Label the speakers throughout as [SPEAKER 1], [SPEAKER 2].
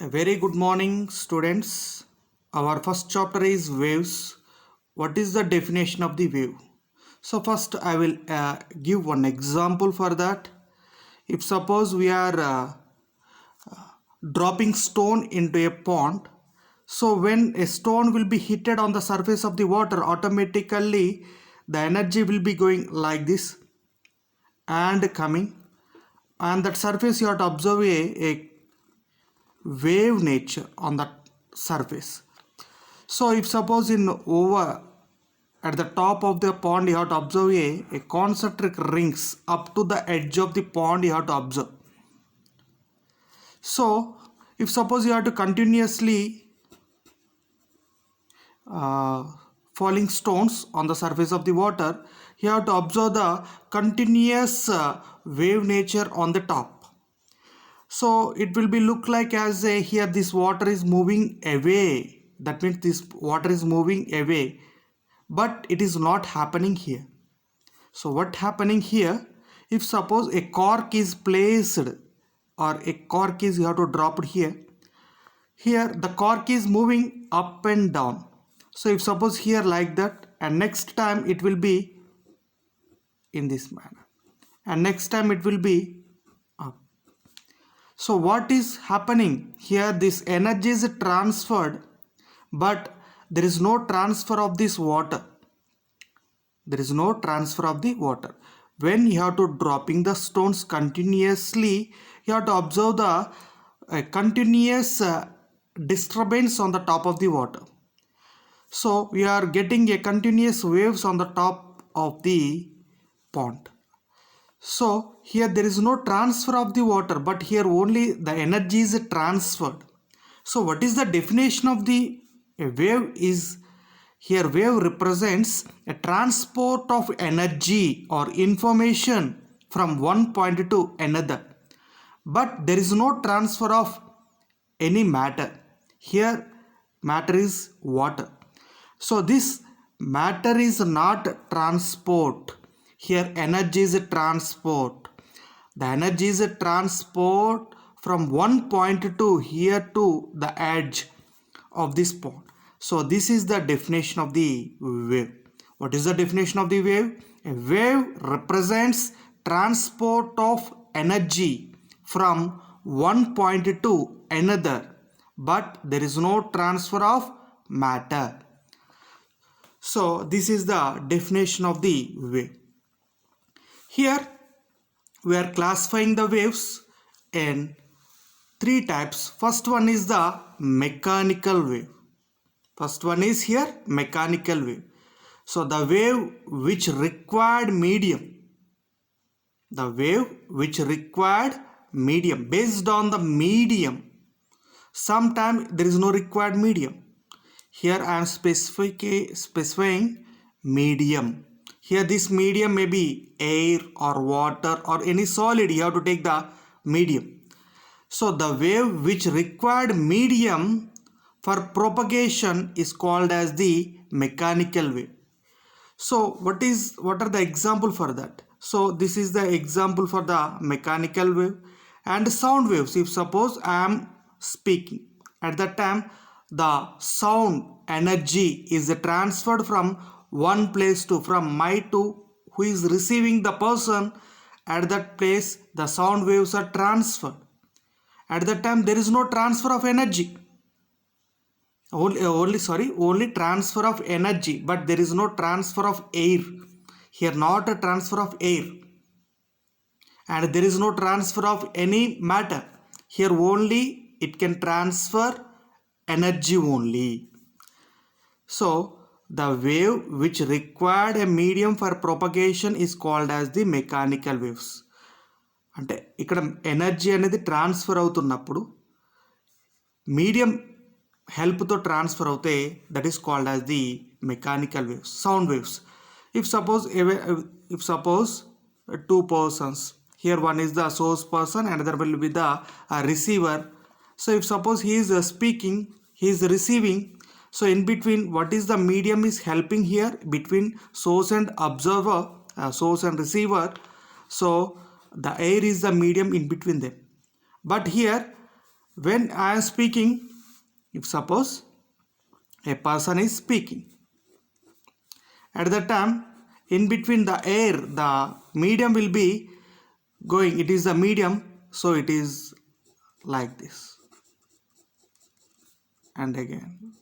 [SPEAKER 1] A very good morning, students. Our first chapter is waves. What is the definition of the wave? So first I will give one example for that. If suppose we are dropping stone into a pond, so when a stone will be hitted on the surface of the water, automatically the energy will be going like this and coming, and that surface you have to observe a wave nature on that surface. So if suppose in over at the top of the pond you have to observe a concentric rings up to the edge of the pond you have to observe. So if suppose you have to continuously falling stones on the surface of the water, you have to observe the continuous wave nature on the top. So it will be look like as a here this water is moving away. That means this water is moving away, but it is not happening here. So what happening here? If suppose a cork is placed or a cork is you have to drop it here. Here the cork is moving up and down. So if suppose here like that, and next time it will be in this manner, and next time it will be up. So what is happening here? This energy is transferred, but there is no transfer of this water. There is no transfer of the water. When you have to dropping the stones continuously, you have to observe the continuous disturbance on the top of the water. So we are getting a continuous waves on the top of the pond. So here there is no transfer of the water, but here only the energy is transferred. So what is the definition of the wave is? Here wave represents a transport of energy or information from one point to another, but there is no transfer of any matter. Here matter is water. So this matter is not transport. Here energy is transport. The energy is transport from one point to here to the edge of this pond. So this is the definition of the wave. What is the definition of the wave? A wave represents transport of energy from one point to another, but there is no transfer of matter. So this is the definition of the wave. Here we are classifying the waves in three types. First one is the mechanical wave. First one is here mechanical wave. So the wave which required medium. The wave which required medium. Based on the medium. Sometimes there is no required medium. Here I am specifying medium. Here this medium may be air or water or any solid. You have to take the medium. So the wave which required medium for propagation is called as the mechanical wave. So what are the example for that? So this is the example for the mechanical wave. And sound waves. If suppose I am speaking, at that time the sound energy is transferred from one place to from my to who is receiving the person. At that place the sound waves are transferred. At that time there is no transfer of energy. Only transfer of energy, but there is no transfer of air. Here not a transfer of air, and there is no transfer of any matter. Here only it can transfer energy only. So the wave which required a medium for propagation is called as the mechanical waves. అంటే ఇక్కడ energy అనేది transfer అవుతున్నప్పుడు medium హెల్ప్తో transfer అవుతే that is called as the mechanical waves. Sound waves. If suppose two persons, here one is the source person and another will be the receiver. So if suppose he is speaking, he is receiving. So in between, what is the medium is helping here between source and observer, source and receiver. So the air is the medium in between them. But here When I am speaking, if suppose a person is speaking, at that time in between the air, the medium will be going, it is the medium, so it is like this. And again,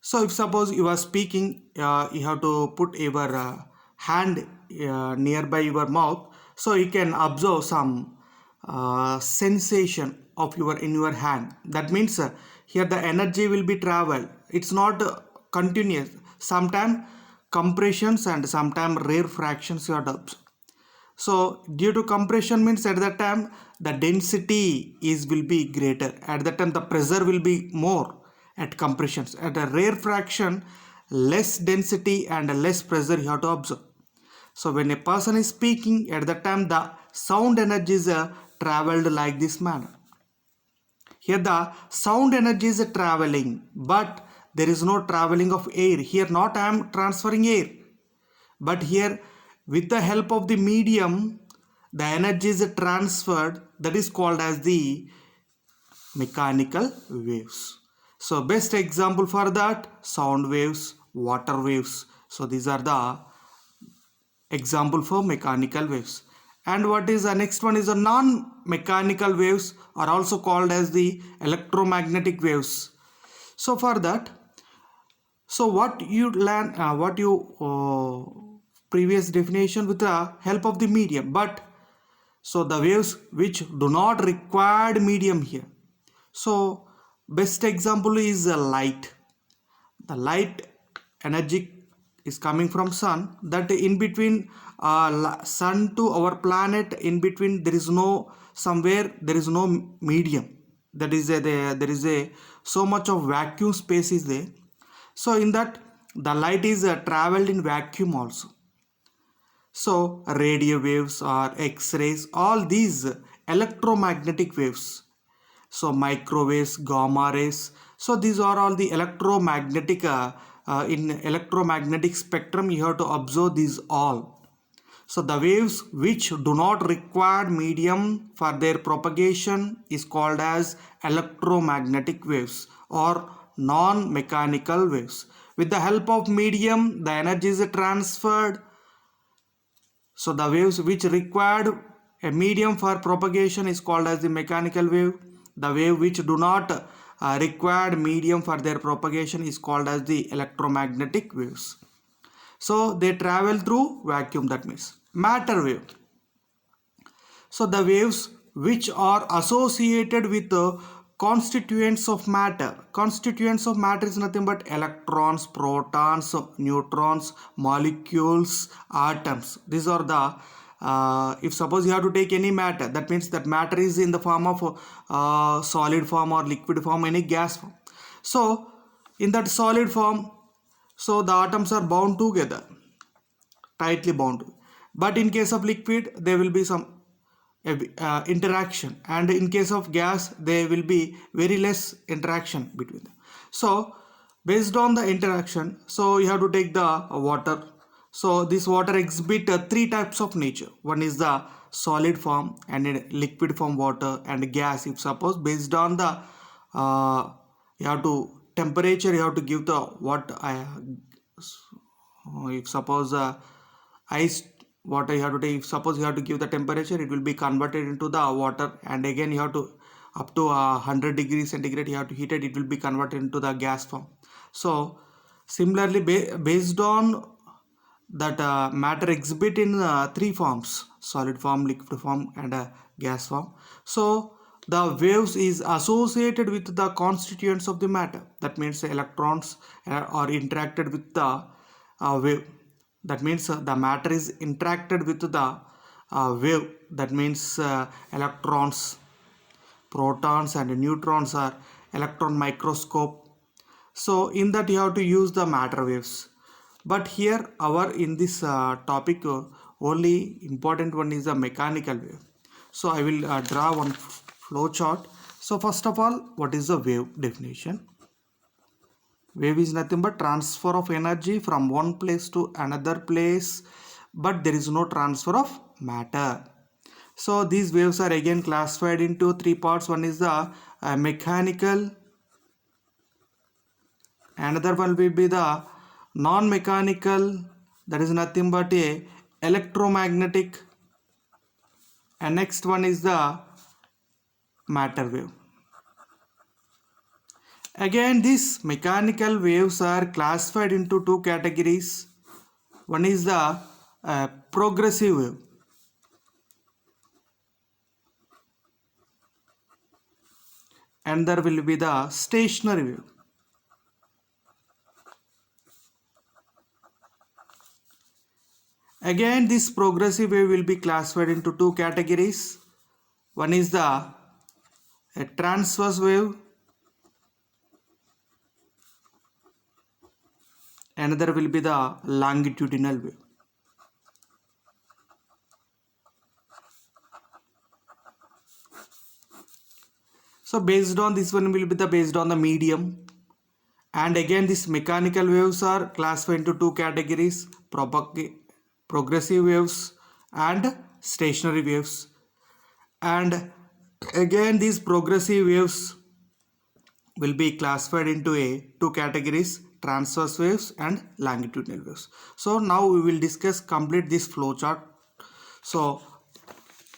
[SPEAKER 1] so if suppose you are speaking, you have to put your hand nearby your mouth, so you can observe some sensation of your in your hand. That means here the energy will be travel. It's not continuous. Sometimes compressions and sometimes rare fractions you have to observe. So due to compression means at that time the density is will be greater. At that time the pressure will be more at compressions. At a rare fraction, less density and less pressure you have to observe. So when a person is speaking, at that time the sound energy is traveled like this manner. Here the sound energy is traveling, but there is no traveling of air. Here not I am transferring air, but here with the help of the medium the energy is transferred, that is called as the mechanical waves. So best example for that, sound waves, water waves. So these are the example for mechanical waves. And what is the next one is the non-mechanical waves, are also called as the electromagnetic waves. So for that, so what you learn, what you previous definition with the help of the medium, but so the waves which do not require medium here. So best example is light. The light energy is coming from sun, that in between sun to our planet, in between there is no, somewhere there is no medium, that is there is a so much of vacuum space is there. So in that the light is traveled in vacuum also. So radio waves or x-rays, all these electromagnetic waves, so microwaves, gamma rays, so these are all the electromagnetic in electromagnetic spectrum you have to observe these all. So the waves which do not require medium for their propagation is called as electromagnetic waves or non-mechanical waves. With the help of medium the energy is transferred. So the waves which required a medium for propagation is called as the mechanical wave. The wave which do not require medium for their propagation is called as the electromagnetic waves. So they travel through vacuum, that means matter wave. So the waves which are associated with the constituents of matter. Constituents of matter is nothing but electrons, protons, neutrons, molecules, atoms. These are the if suppose you have to take any matter, that means that matter is in the form of solid form or liquid form, any gas form. So in that solid form, so the atoms are bound together, tightly bound. But in case of liquid there will be some interaction, and in case of gas there will be very less interaction between them. So based on the interaction, so you have to take the water. So this water exhibit three types of nature. One is the solid form and in liquid form water and gas. If suppose based on the you have to temperature, you have to give the what if suppose ice water you have to take, if suppose you have to give the temperature, it will be converted into the water, and again you have to up to 100 degrees centigrade you have to heat it will be converted into the gas form. So similarly based on that matter exhibit in three forms: solid form, liquid form and gas form. So the waves is associated with the constituents of the matter, that means the electrons are interacted with the wave, that means the matter is interacted with the wave, that means electrons, protons and neutrons are electron microscope. So in that you have to use the matter waves. But here our in this topic only important one is the mechanical wave. So I will draw one flow chart. So first of all, what is the wave definition? Wave is nothing but transfer of energy from one place to another place but there is no transfer of matter. So these waves are again classified into three parts. One is the mechanical, another one will be the non-mechanical, that is nothing but a electromagnetic, and next one is the matter wave. Again, these mechanical waves are classified into two categories. One is the progressive wave, and there will be the stationary wave. Again, this progressive wave will be classified into two categories. One is the transverse wave, another will be the longitudinal wave. So based on this one will be the based on the medium. And again, these mechanical waves are classified into two categories: progressive waves and stationary waves. And again, these progressive waves will be classified into two categories: transverse waves and longitudinal waves. So now we will discuss complete this flow chart. So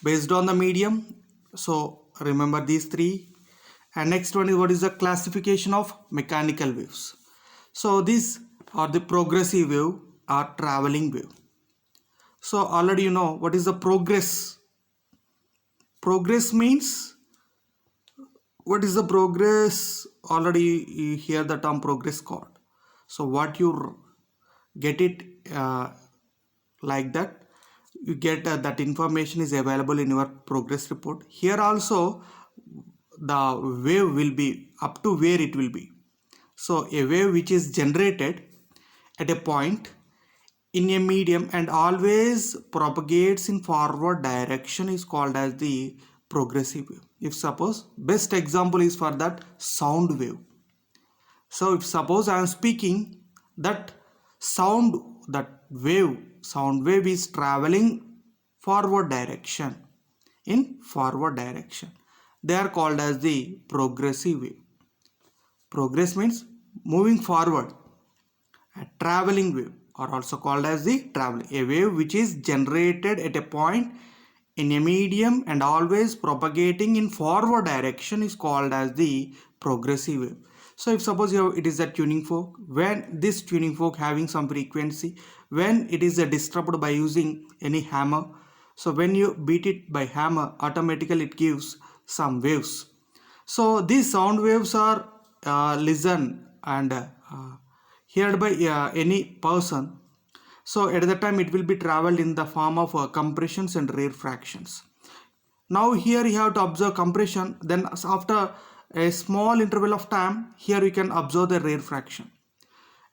[SPEAKER 1] based on the medium, so remember these three. And next one is what is the classification of mechanical waves. So these are the progressive wave or traveling wave. So already you know what is the progress. Progress means, what is the progress? Already you hear the term progress chord. So what you get it like that, you get that information is available in your progress report. Here also the wave will be up to where it will be. So a wave which is generated at a point in a medium and always propagates in forward direction is called as the progressive wave. If suppose, best example is for that sound wave. So if suppose I am speaking, that sound wave is traveling forward direction, in forward direction. They are called as the progressive wave. Progress means moving forward. A traveling wave are also called as the traveling. A wave which is generated at a point in a medium and always propagating in forward direction is called as the progressive wave. So if suppose it is a tuning fork, when this tuning fork having some frequency, when it is disturbed by using any hammer, so when you beat it by hammer, automatically it gives some waves. So these sound waves are listened and heard by any person. So at the time it will be traveled in the form of compressions and rarefactions. Now here you have to observe compression, then after a small interval of time, here you can observe the rarefaction.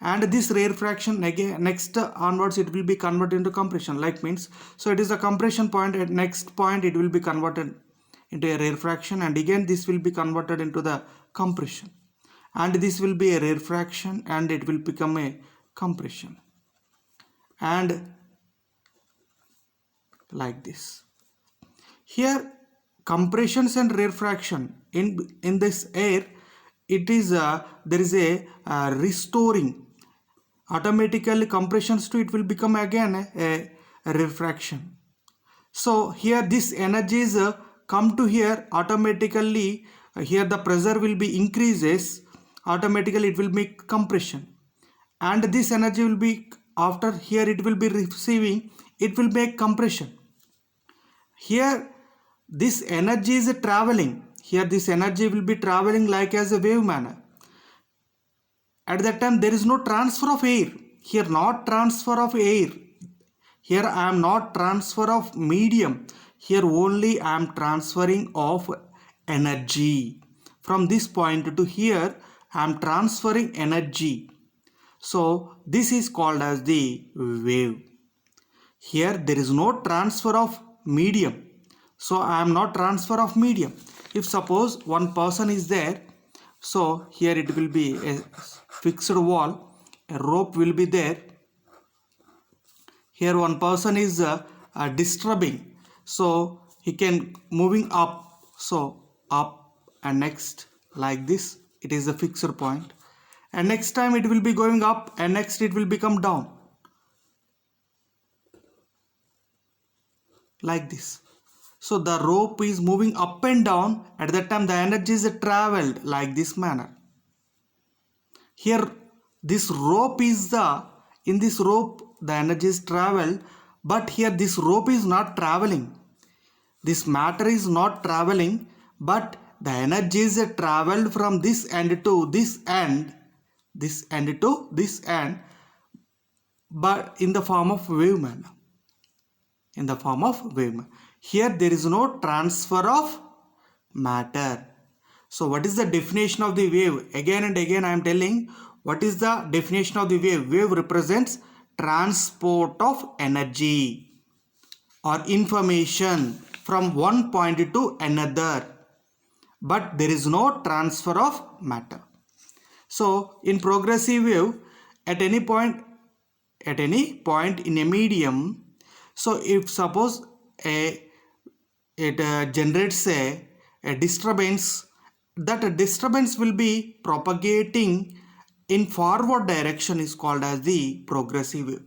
[SPEAKER 1] And this rarefaction again next onwards it will be converted into compression, like means, so it is a compression point, at next point it will be converted into a rarefaction, and again this will be converted into the compression, and this will be a rarefaction and it will become a compression, and like this. Here compressions and rarefaction in this air, it is there is a restoring, automatically compressions to it will become again a rarefaction. So here this energy is come to here automatically, here the pressure will be increases, automatically it will make compression, and this energy will be after here it will be receiving, it will make compression. Here this energy is traveling, here this energy will be traveling like as a wave manner. At that time there is no transfer of air, here not transfer of air, here I am not transfer of medium, here only I am transferring of energy. From this point to here I am transferring energy. So this is called as the wave. Here there is no transfer of medium. So I am not transfer of medium. If suppose one person is there, so here it will be a fixed wall, a rope will be there. Here one person is disturbing, so he can moving up, so up, and next like this, it is a fixed point, and next time it will be going up, and next it will become down like this. So the rope is moving up and down. At that time the energy is traveled like this manner. Here this rope is in this rope the energy is traveled, but here this rope is not traveling. This matter is not traveling, but the energy is traveled from this end to this end, this end to this end, but in the form of wave manner. In the form of wave manner. Here there is no transfer of matter. So what is the definition of the wave? Again and again I am telling what is the definition of the wave. Wave represents transport of energy or information from one point to another, but there is no transfer of matter. So in progressive wave, at any point in a medium, so if suppose it generates a disturbance, that disturbance will be propagating in forward direction is called as the progressive wave.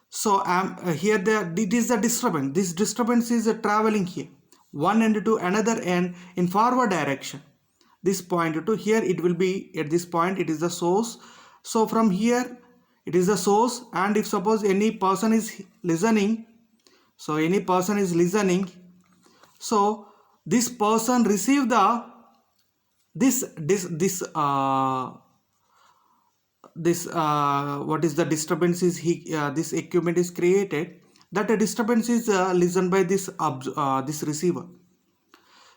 [SPEAKER 1] So here it is the disturbance. This disturbance is traveling here one end to another end in forward direction. This point to here, it will be at this point, it is the source. So from here it is the source, and if suppose any person is listening, so this person receive the this what is the disturbance is this equipment is created, that a disturbance is listened by this receiver.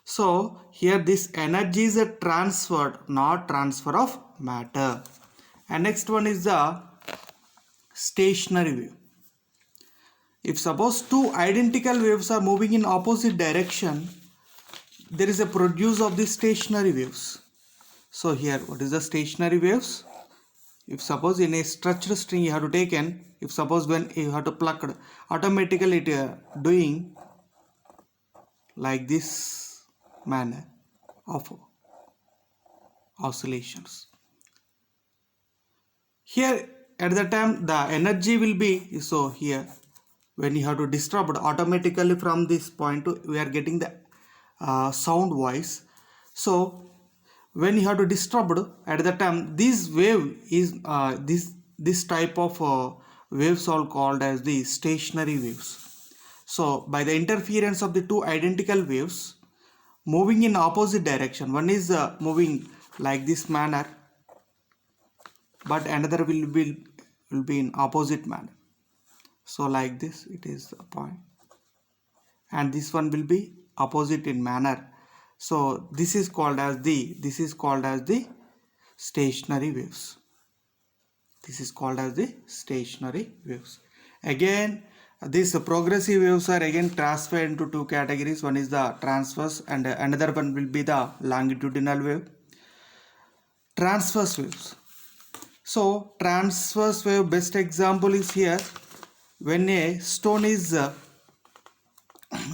[SPEAKER 1] So here this energy is transferred, not transfer of matter. And next one is the stationary wave. If suppose two identical waves are moving in opposite direction, there is a produce of the stationary waves. So here what is the stationary waves? If suppose in a stretched string you have to taken, if suppose when you have to pluck, automatically it doing like this manner of oscillations. Here at the time the energy will be, so here when you have to disturb, automatically from this point to we are getting the sound voice. So when you have to disturb, at the time this wave is this type of waves are called as the stationary waves. So by the interference of the two identical waves moving in opposite direction, one is moving like this manner, but another will be in opposite manner. So like this it is a point, and this one will be opposite in manner. So this is called as the stationary waves. This is called as the stationary waves. Again, these progressive waves are again transferred into two categories. One is the transverse, and another one will be the longitudinal wave. Transverse waves. So transverse wave best example is here when a stone is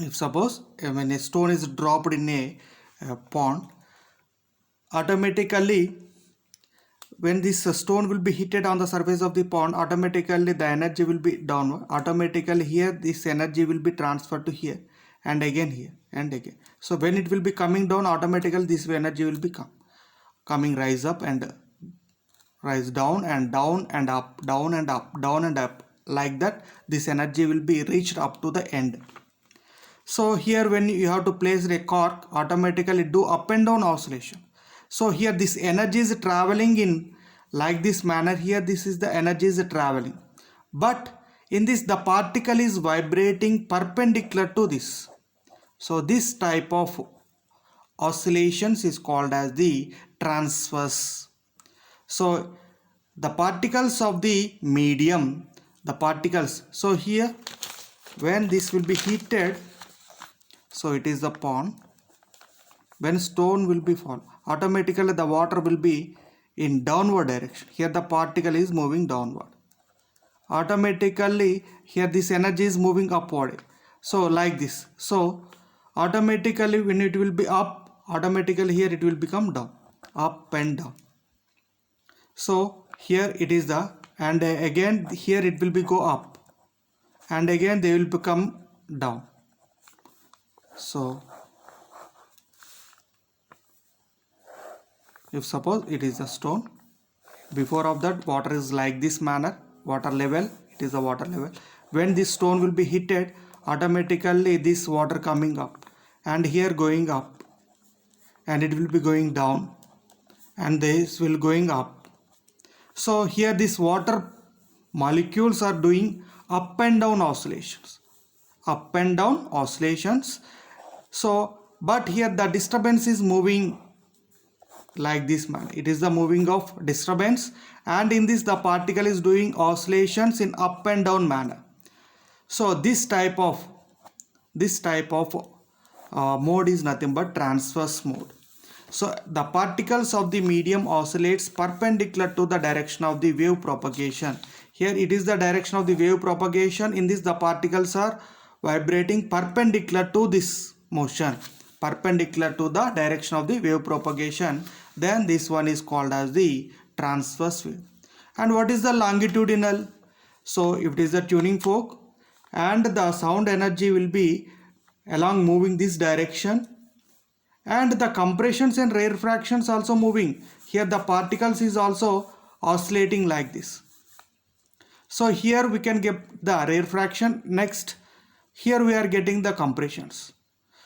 [SPEAKER 1] if suppose when a stone is dropped in a pond, automatically when this stone will be hit on the surface of the pond, automatically the energy will be downward. Automatically here this energy will be transferred to here, and again here, and again. So when it will be coming down, automatically this energy will be coming rise up and rise down and down and up, down and up, down and up, like that this energy will be reached up to the end. So here when you have to place a cork, automatically do up and down oscillation. So here this energy is traveling in like this manner. Here this is the energy is traveling, but in this the particle is vibrating perpendicular to this. So this type of oscillations is called as the transverse. So the particles of the medium, so here when this will be heated, so it is the pond, when stone will be fall, automatically the water will be in downward direction. Here the particle is moving downward. automatically here this energy is moving upward. So like this. So automatically when it will be up, automatically here it will become down, up and down. So here it is the, and again here it will be go up, and again they will become down. So if suppose it is a stone, before of that water is like this manner, water level, it is the water level. When this stone will be hit, automatically this water coming up, and here going up, and it will be going down, and this will going up. So here this water molecules are doing up and down oscillations, up and down oscillations. So but here the disturbance is moving like this manner, it is the moving of disturbance, and in this the particle is doing oscillations in up and down manner. So this type of mode is nothing but transverse mode. So the particles of the medium oscillates perpendicular to the direction of the wave propagation. Here it is the direction of the wave propagation. In this the particles are vibrating perpendicular to this motion, perpendicular to the direction of the wave propagation. Then this one is called as the transverse wave. And what is the longitudinal? So if it is a tuning fork, and the sound energy will be along moving this direction, and the compressions and rarefactions also moving. Here the particles is also oscillating like this. So here we can get the rarefaction. Next, here we are getting the compressions.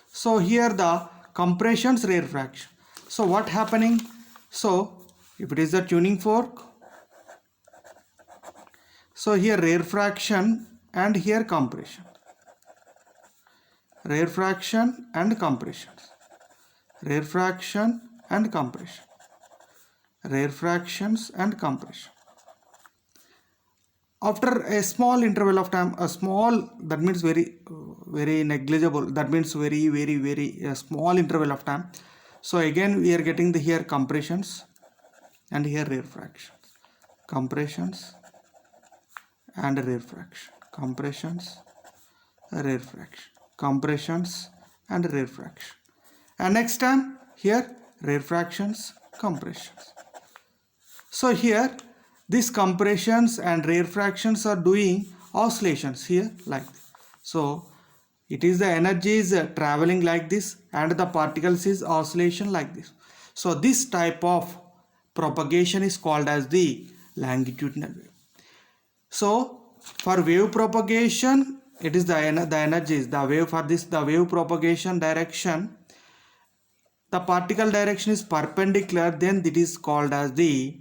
[SPEAKER 1] So here the compressions, rarefaction. So what happening? So if it is a tuning fork, so here rarefaction and here compression, rarefaction and compressions, rarefaction and compression, rarefactions and compression. After a small interval of time, a small, that means very negligible, that means very small interval of time. So again we are getting the here compressions and here rarefactions, compressions and rarefaction, compressions, rarefaction, compressions and rarefaction. And next time here rarefactions, compressions. So here these compressions and rarefactions are doing oscillations here like this. So it is the energy is traveling like this, and the particles is oscillation like this. So this type of propagation is called as the longitudinal wave. So for wave propagation, it is the energies, the wave for this, the wave propagation direction, the particle direction is perpendicular, then it is called as the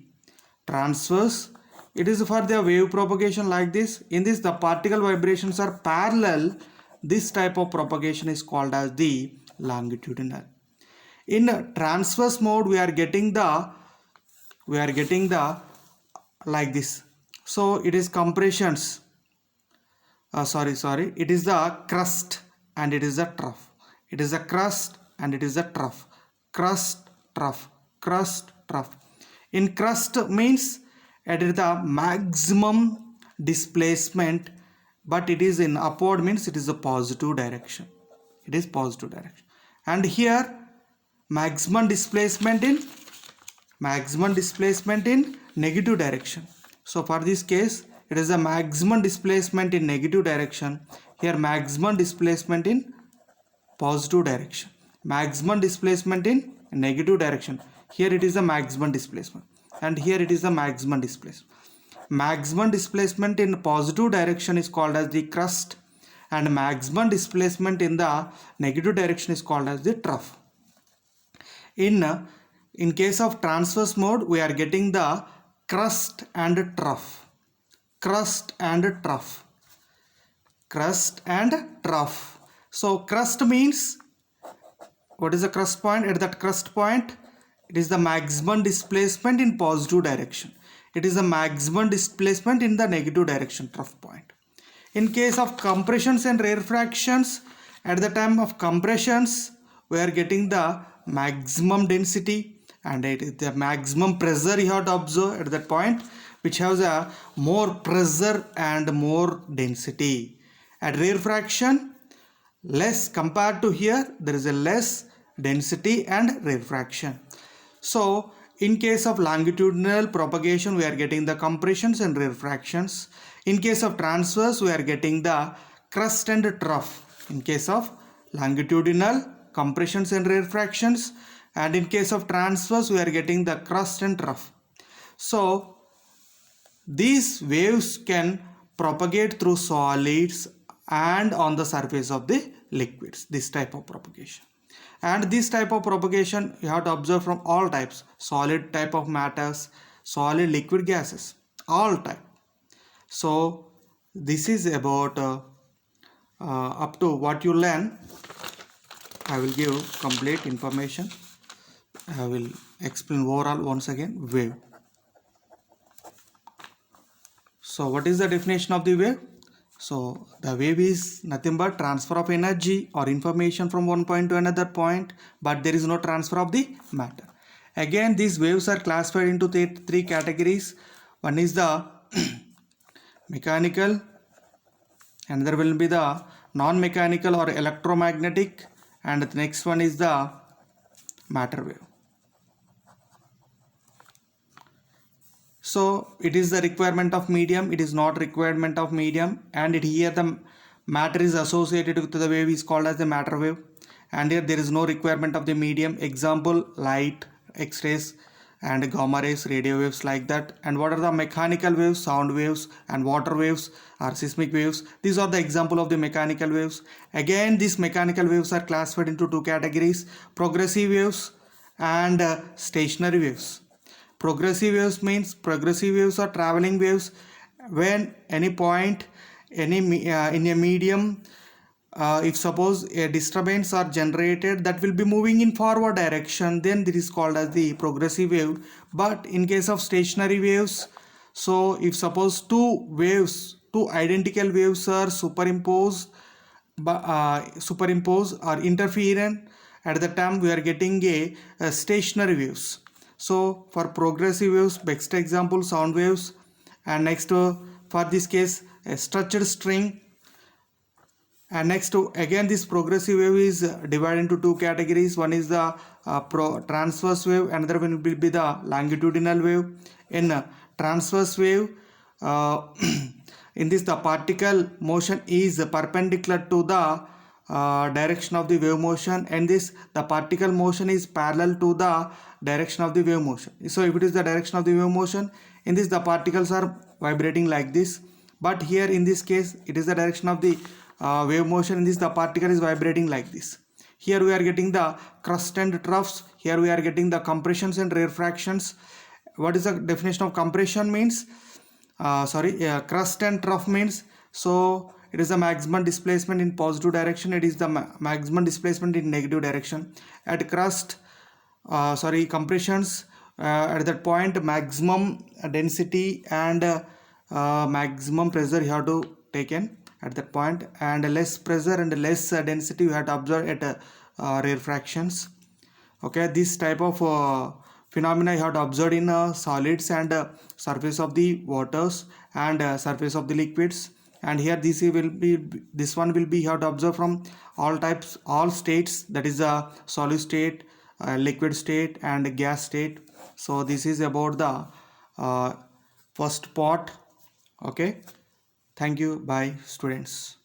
[SPEAKER 1] transverse. It is for the wave propagation like this. In this the particle vibrations are parallel. This type of propagation is called as the longitudinal. In transverse mode we are getting the like this. So it is compressions, it is the crust and it is the trough. It is a crust and it is a trough. Crust, trough, crust, trough. In crust means it is the maximum displacement, but it is in upward means it is a positive direction. It is positive direction. And here maximum displacement in negative direction. So for this case it is a maximum displacement in negative direction. Here maximum displacement in positive direction. Maximum displacement in negative direction. Here it is a maximum displacement, and here it is a maximum displacement. Maximum displacement in positive direction is called as the crust, and maximum displacement in the negative direction is called as the trough. In case of transverse mode we are getting the crust and trough. Crust and trough. Crust and trough. So crust means, what is the crust point? At that crust point it is the maximum displacement in positive direction. It is the maximum displacement in the negative direction, trough point. In case of compressions and rarefactions, at the time of compressions we are getting the maximum density and it is the maximum pressure you have to observe at that point. which has a more pressure and more density. At rarefaction, less compared to here, there is a less density and rarefaction. So in case of longitudinal propagation, we are getting the compressions and rarefactions. In case of transverse, we are getting the crust and trough. In case of longitudinal, compressions and rarefactions, and in case of transverse, we are getting the crust and trough. So these waves can propagate through solids and on the surface of the liquids, this type of propagation. And this type of propagation you have to observe from all types: solid type of matters, solid, liquid, gases, all type. So this is about up to what you learn. I will give complete information. I will explain overall once again. Wave. So what is the definition of the wave? So the wave is nothing but transfer of energy or information from one point to another point, but there is no transfer of the matter. Again, these waves are classified into three categories. One is the mechanical, another will be the non-mechanical or electromagnetic, and the next one is the matter wave. So it is the requirement of medium, it is not requirement of medium, and here the matter is associated with the wave is called as the matter wave, and here there is no requirement of the medium. Example: light, X-rays and gamma rays, radio waves, like that. And what are the mechanical waves? Sound waves and water waves or seismic waves. These are the example of the mechanical waves. Again, these mechanical waves are classified into two categories: progressive waves and stationary waves. Progressive waves means progressive waves are traveling waves. When any point in a medium, if suppose a disturbance are generated that will be moving in forward direction, then this is called as the progressive wave. But in case of stationary waves, so if suppose two identical waves are superimposed or interferent, at the time we are getting a stationary waves. So for progressive waves, best example sound waves, and next for this case a structured string. And next again this progressive wave is divided into two categories. One is the transverse wave, another one will be the longitudinal wave. In transverse wave, in this the particle motion is perpendicular to the direction of the wave motion, and the particle motion is parallel to the direction of the wave motion. So if it is the direction of the wave motion, in this the particles are vibrating like this, but here in this case it is the direction of the wave motion. In this the particle is vibrating like this. Here we are getting the crust and troughs. Here we are getting the compressions and rarefactions. What is the definition of compression means? Crust and trough means, so it is the maximum displacement in positive direction, it is the maximum displacement in negative direction. At crust, compressions, at that point maximum density and maximum pressure you have to take in at that point, and less pressure and less density you have to observe at rarefactions. Okay, this type of phenomena you have to observe in solids and surface of the waters and surface of the liquids. And here this one will be you have to observe from all types, all states, that is a solid state, liquid state and gas state. So this is about the first part. Okay, thank you. Bye students.